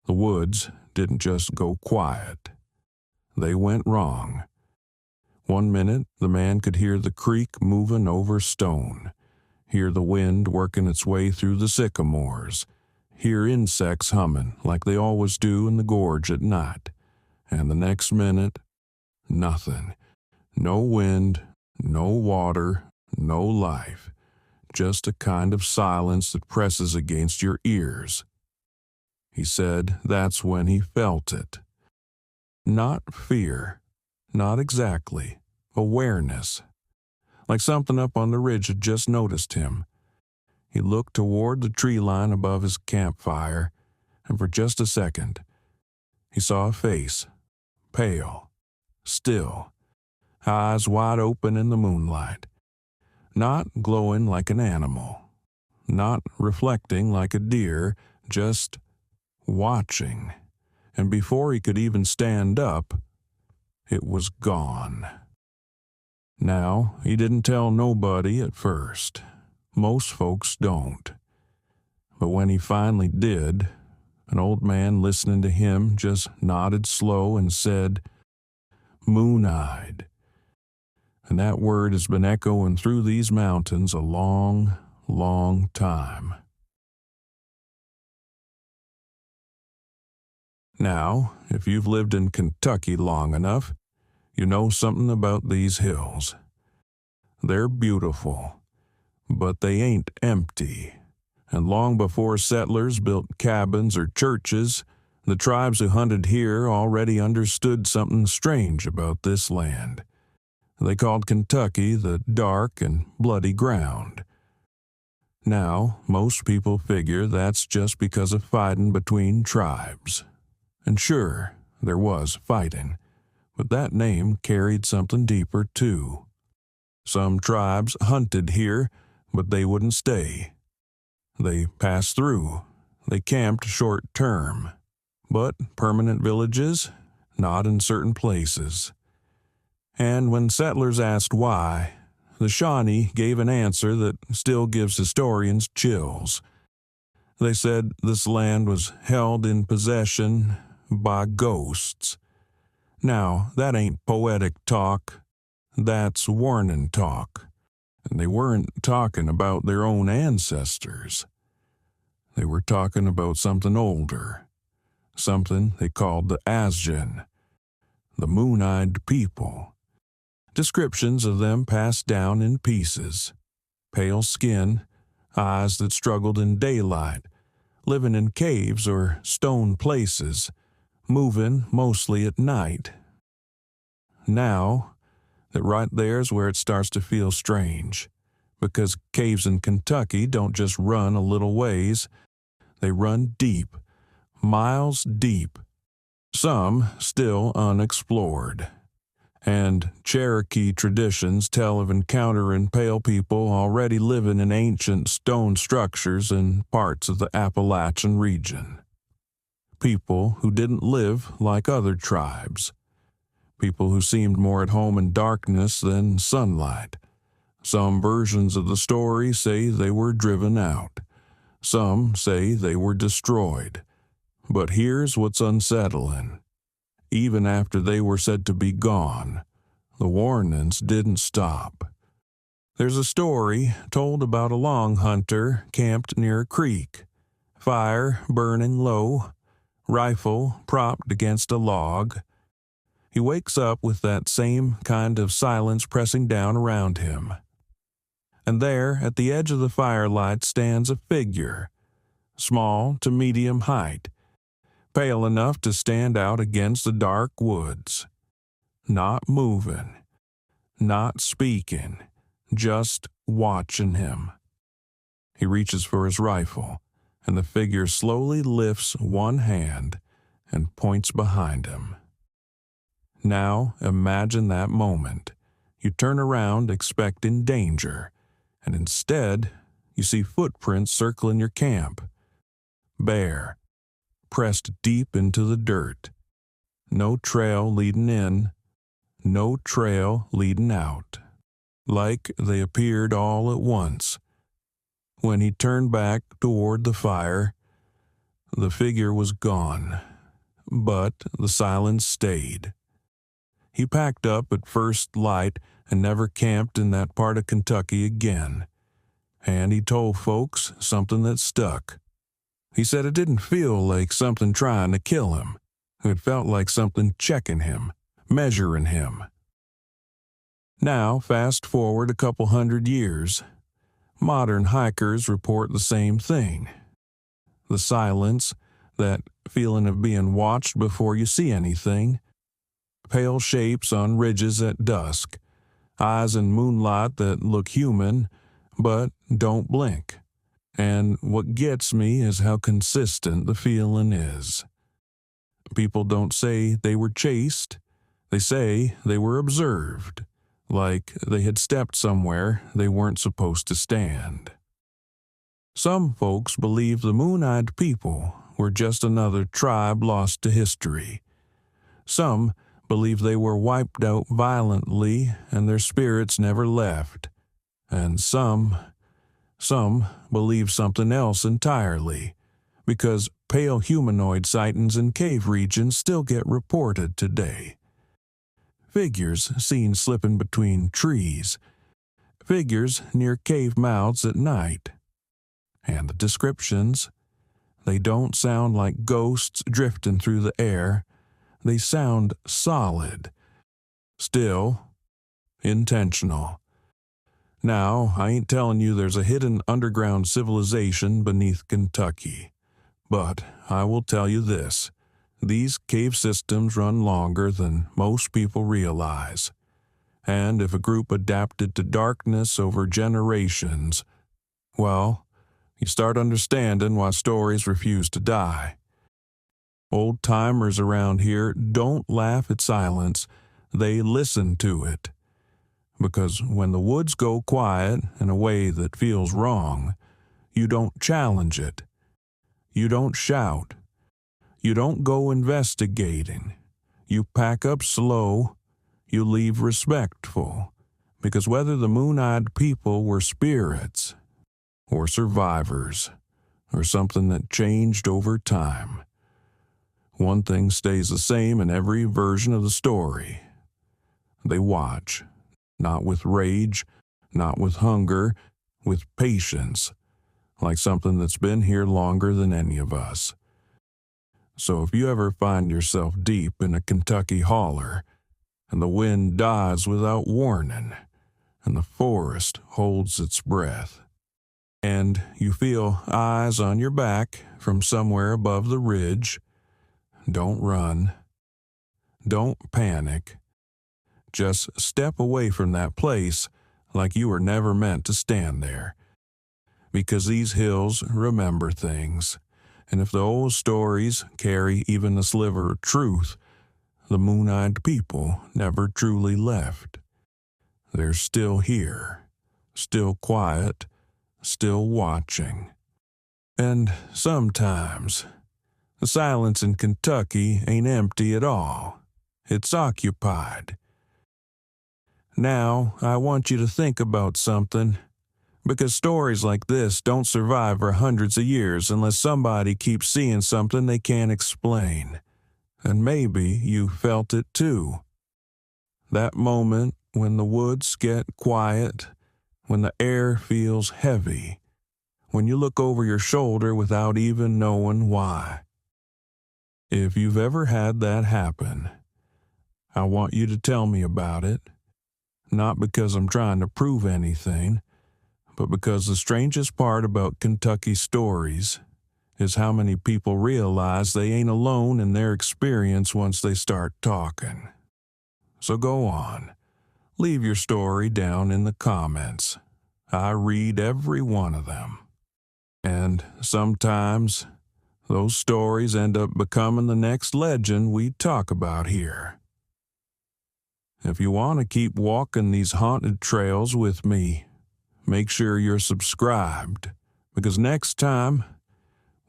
The woods didn't just go quiet. They went wrong. One minute, the man could hear the creek moving over stone, hear the wind working its way through the sycamores, hear insects humming like they always do in the gorge at night. And the next minute, nothing. No wind, no water, no life. Just a kind of silence that presses against your ears. He said that's when he felt it. Not fear, not exactly. Awareness. Like something up on the ridge had just noticed him. He looked toward the tree line above his campfire, and for just a second, he saw a face, pale, still, eyes wide open in the moonlight, not glowing like an animal, not reflecting like a deer, just watching. And before he could even stand up, it was gone. Now, he didn't tell nobody at first. Most folks don't. But when he finally did, an old man listening to him just nodded slow and said, "Moon-eyed." And that word has been echoing through these mountains a long, long time. Now, if you've lived in Kentucky long enough, you know something about these hills. They're beautiful, but they ain't empty. And long before settlers built cabins or churches, the tribes who hunted here already understood something strange about this land. They called Kentucky the dark and bloody ground. Now, most people figure that's just because of fighting between tribes. And sure, there was fighting, but that name carried something deeper too. Some tribes hunted here, but they wouldn't stay. They passed through. They camped short term. But permanent villages? Not in certain places. And when settlers asked why, the Shawnee gave an answer that still gives historians chills. They said this land was held in possession by ghosts. Now, that ain't poetic talk. That's warning talk. And they weren't talking about their own ancestors. They were talking about something older. Something they called the Azgen, the moon-eyed people. Descriptions of them passed down in pieces. Pale skin, eyes that struggled in daylight, living in caves or stone places, moving mostly at night. Now, that right there's where it starts to feel strange, because caves in Kentucky don't just run a little ways, they run deep, miles deep, some still unexplored. And Cherokee traditions tell of encountering pale people already living in ancient stone structures in parts of the Appalachian region. People who didn't live like other tribes. People who seemed more at home in darkness than sunlight. Some versions of the story say they were driven out. Some say they were destroyed. But here's what's unsettling. Even after they were said to be gone, the warnings didn't stop. There's a story told about a longhunter camped near a creek, fire burning low, rifle propped against a log. He wakes up with that same kind of silence pressing down around him. And there, at the edge of the firelight, stands a figure, small to medium height, pale enough to stand out against the dark woods. Not moving, not speaking, just watching him. He reaches for his rifle, and the figure slowly lifts one hand and points behind him. Now imagine that moment. You turn around expecting danger, and instead you see footprints circling your camp. Bare, pressed deep into the dirt. No trail leading in, no trail leading out. Like they appeared all at once. When he turned back toward the fire, The figure was gone, but the silence stayed. He packed up at first light and never camped in that part of Kentucky again. And he told folks something that stuck. He said it didn't feel like something trying to kill him. It felt like something checking him, measuring him. Now, fast forward a couple 100 years, modern hikers report the same thing. The silence, that feeling of being watched before you see anything, pale shapes on ridges at dusk, eyes in moonlight that look human but don't blink. And what gets me is how consistent the feeling is. People don't say they were chased, they say they were observed, like they had stepped somewhere they weren't supposed to stand. Some folks believe the moon-eyed people were just another tribe lost to history. Some believe they were wiped out violently and their spirits never left. And some believe something else entirely, because pale humanoid sightings in cave regions still get reported today. Figures seen slipping between trees, figures near cave mouths at night. And the descriptions, they don't sound like ghosts drifting through the air. They sound solid, still, intentional. Now, I ain't telling you there's a hidden underground civilization beneath Kentucky, but I will tell you this. These cave systems run longer than most people realize. And if a group adapted to darkness over generations, well, you start understanding why stories refuse to die. Old-timers around here don't laugh at silence, they listen to it. Because when the woods go quiet in a way that feels wrong, you don't challenge it. You don't shout. You don't go investigating. You pack up slow. You leave respectful. Because whether the moon-eyed people were spirits, or survivors, or something that changed over time, one thing stays the same in every version of the story. They watch. Not with rage, not with hunger, with patience, like something that's been here longer than any of us. So if you ever find yourself deep in a Kentucky holler, and the wind dies without warning, and the forest holds its breath, and you feel eyes on your back from somewhere above the ridge, don't run, don't panic. Just step away from that place like you were never meant to stand there. Because these hills remember things, and if the old stories carry even a sliver of truth, the moon-eyed people never truly left. They're still here, still quiet, still watching. And sometimes, the silence in Kentucky ain't empty at all. It's occupied. Now, I want you to think about something, because stories like this don't survive for hundreds of years unless somebody keeps seeing something they can't explain. And maybe you felt it too. That moment when the woods get quiet, when the air feels heavy, when you look over your shoulder without even knowing why. If you've ever had that happen, I want you to tell me about it. Not because I'm trying to prove anything, but because the strangest part about Kentucky stories is how many people realize they ain't alone in their experience once they start talking. So go on. Leave your story down in the comments. I read every one of them. And sometimes, those stories end up becoming the next legend we talk about here. If you want to keep walking these haunted trails with me, make sure you're subscribed, because next time,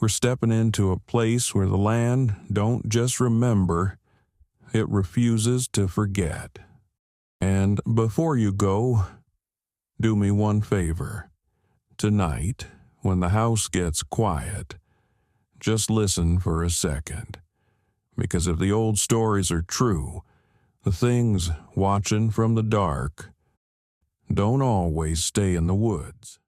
we're stepping into a place where the land don't just remember, it refuses to forget. And before you go, do me one favor. Tonight, when the house gets quiet, Just listen for a second, because if the old stories are true, the things watching from the dark don't always stay in the woods.